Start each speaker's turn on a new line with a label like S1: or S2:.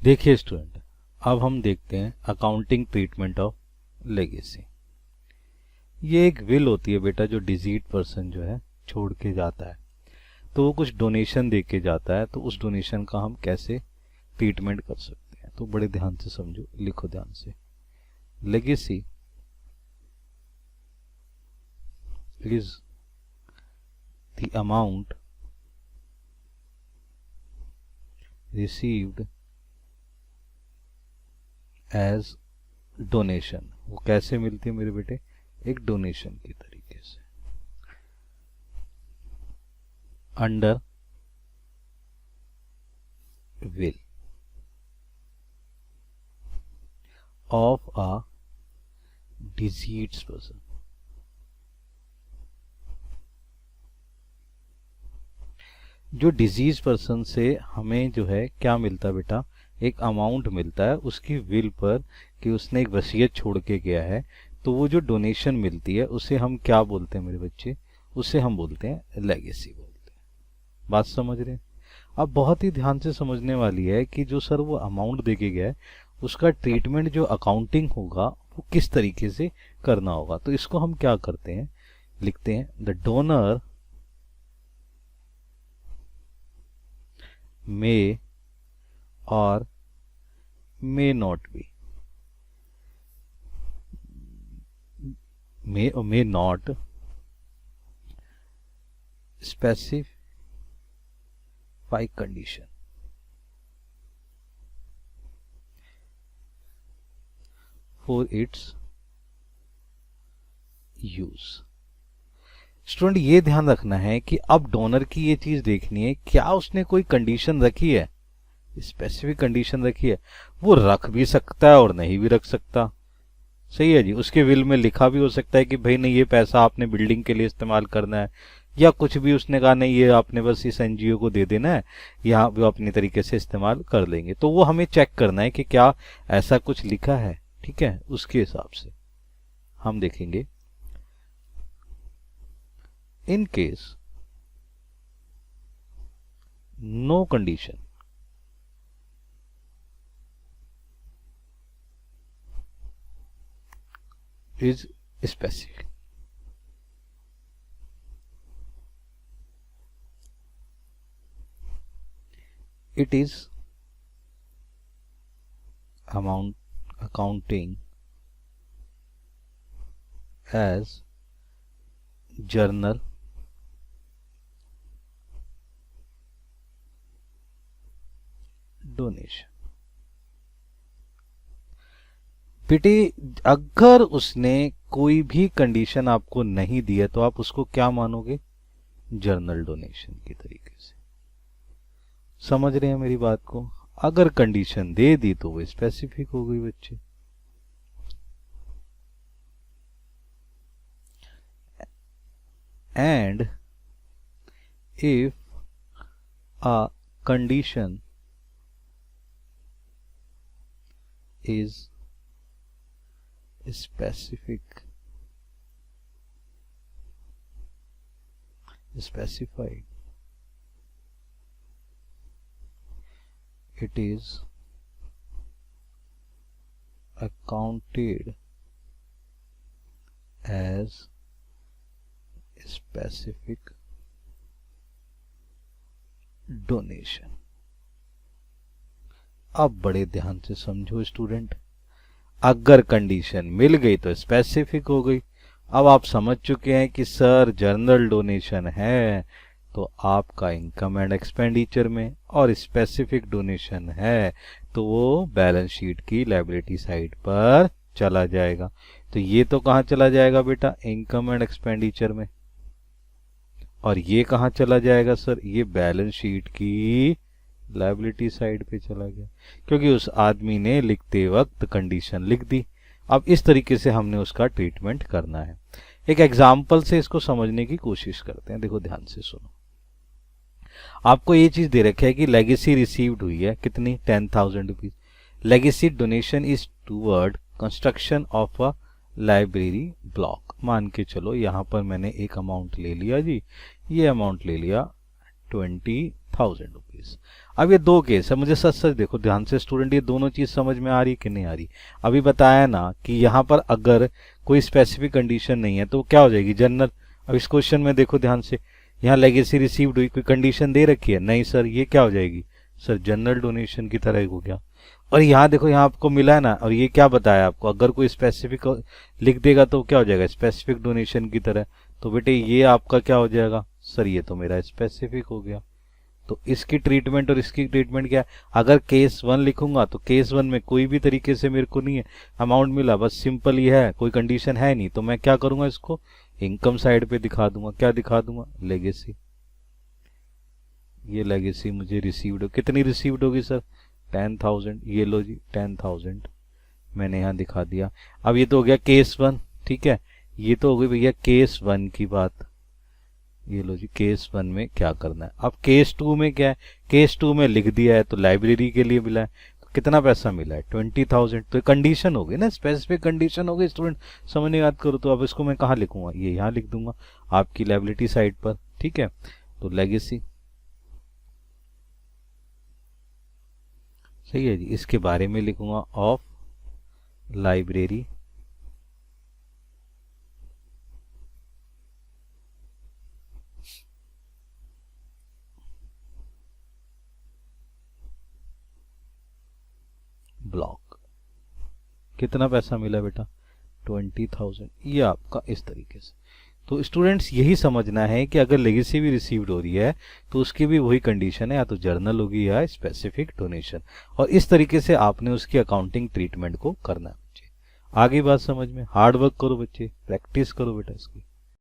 S1: देखिए स्टूडेंट, अब हम देखते हैं अकाउंटिंग ट्रीटमेंट ऑफ लेगेसी। ये एक विल होती है बेटा, जो डिजीज पर्सन जो है छोड़ के जाता है, तो वो कुछ डोनेशन दे के जाता है, तो उस डोनेशन का हम कैसे ट्रीटमेंट कर सकते हैं। तो बड़े ध्यान से समझो, लिखो ध्यान से। Legacy is the amount received as donation. वो कैसे मिलती है मेरे बेटे? एक डोनेशन के तरीके से, under will of a diseased person. जो डिजीज पर्सन से हमें जो है क्या मिलता है बेटा? एक अमाउंट मिलता है उसकी विल पर, कि उसने एक वसीयत छोड़ के गया है। तो वो जो डोनेशन मिलती है उसे हम क्या बोलते हैं मेरे बच्चे? उसे हम बोलते हैं लेगेसी बोलते हैं। बात समझ रहे हैं? अब बहुत ही ध्यान से समझने वाली है कि जो सर वो अमाउंट दे के गया है, उसका ट्रीटमेंट जो अकाउंटिंग होगा वो किस तरीके से करना होगा। तो इसको हम क्या करते हैं, लिखते हैं the donor may or may not be, may or may not specify condition for its use। Student ये ध्यान रखना है कि अब डोनर की ये चीज देखनी है, क्या उसने कोई कंडीशन रखी है, स्पेसिफिक कंडीशन रखी है। वो रख भी सकता है और नहीं भी रख सकता। सही है जी, उसके विल में लिखा भी हो सकता है कि भाई नहीं, ये पैसा आपने बिल्डिंग के लिए इस्तेमाल करना है, या कुछ भी उसने कहा नहीं, ये आपने बस इस एनजीओ को दे देना है, यहाँ वो अपनी तरीके से इस्तेमाल कर लेंगे। तो वो हमें चेक करना है कि क्या ऐसा कुछ लिखा है। ठीक है, उसके हिसाब से हम देखेंगे। In case no condition is specific, it is accounting as journal donation. बेटे अगर उसने कोई भी कंडीशन आपको नहीं दी है तो आप उसको क्या मानोगे? जर्नल डोनेशन के तरीके से। समझ रहे हैं मेरी बात को? अगर कंडीशन दे दी तो वो स्पेसिफिक हो गई बच्चे। And if a condition is specified, it is accounted as specific donation। अब बड़े ध्यान से समझो स्टूडेंट, अगर कंडीशन मिल गई तो स्पेसिफिक हो गई। अब आप समझ चुके हैं कि सर जर्नल डोनेशन है तो आपका इनकम एंड एक्सपेंडिचर में, और स्पेसिफिक डोनेशन है तो वो बैलेंस शीट की लायबिलिटी साइड पर चला जाएगा। तो ये तो कहाँ चला जाएगा बेटा? इनकम एंड एक्सपेंडिचर में। और ये कहाँ चला जाएगा सर? ये बैलेंस शीट की लायबिलिटी साइड पे चला गया, क्योंकि उस आदमी ने लिखते वक्त कंडीशन लिख दी। अब इस तरीके से हमने उसका ट्रीटमेंट करना है। एक एग्जाम्पल से इसको समझने की कोशिश करते हैं। देखो ध्यान से सुनो, आपको ये चीज दे रखा है कि लेगेसी रिसीव्ड हुई है कितनी? 10,000 rupees. Legacy donation is toward construction of a library block. मान के चलो यहाँ पर मैंने एक अमाउंट ले लिया जी, ये अमाउंट ले लिया 20,000 1000 रुपीज। अब ये दो केस है, मुझे सच सच देखो ध्यान से स्टूडेंट, ये दोनों चीज समझ में आ रही कि नहीं आ रही। अभी बताया ना कि यहाँ पर अगर कोई स्पेसिफिक कंडीशन नहीं है तो क्या हो जाएगी, जनरल। अब इस क्वेश्चन में देखो ध्यान से, यहाँ लेगेसी रिसीव्ड हुई, कोई कंडीशन दे रखी है नहीं सर, ये क्या हो जाएगी सर, जनरल डोनेशन की तरह हो गया। और यहाँ देखो, यहाँ आपको मिला है ना, और ये क्या बताया आपको, अगर कोई स्पेसिफिक लिख देगा तो क्या हो जाएगा, स्पेसिफिक डोनेशन की तरह। तो बेटे ये आपका क्या हो जाएगा सर, ये तो मेरा स्पेसिफिक हो गया। तो इसकी ट्रीटमेंट और इसकी ट्रीटमेंट क्या है, अगर केस 1 लिखूंगा तो केस 1 में कोई भी तरीके से मेरे को नहीं है अमाउंट मिला, बस सिंपल ही है, कोई कंडीशन है नहीं, तो मैं क्या करूंगा, इसको इनकम साइड पे दिखा दूंगा। क्या दिखा दूंगा, लेगेसी। ये लेगेसी मुझे रिसीव्ड, कितनी रिसीव्ड होगी सर, 10,000। ये लो जी 10,000 मैंने यहाँ दिखा दिया। अब ये तो हो गया केस 1, ठीक है, ये तो हो गई भैया केस 1 की बात। ये लो जी केस 1 में क्या करना है। अब केस 2 में क्या है, केस 2 में लिख दिया है तो लाइब्रेरी के लिए मिला है, तो कितना पैसा मिला है 20,000। तो कंडीशन हो गई ना, स्पेसिफिक कंडीशन हो गई स्टूडेंट, समझने याद करो। तो अब इसको मैं कहाँ लिखूंगा, ये यहाँ लिख दूंगा आपकी लाइबिलिटी साइड पर, ठीक है। तो लेगेसी सही है जी, इसके बारे में लिखूंगा ऑफ लाइब्रेरी ब्लॉक। कितना पैसा मिला बेटा 20,000, ये आपका इस तरीके से। तो स्टूडेंट्स यही समझना है कि अगर लेगेसी भी रिसीव्ड हो रही है तो उसकी भी वही कंडीशन है, या तो जर्नल होगी या स्पेसिफिक डोनेशन, और इस तरीके से आपने उसकी अकाउंटिंग ट्रीटमेंट को करना है बच्चे। आगे बात समझ में, हार्ड वर्क करो बच्चे, प्रैक्टिस करो बेटा इसकी।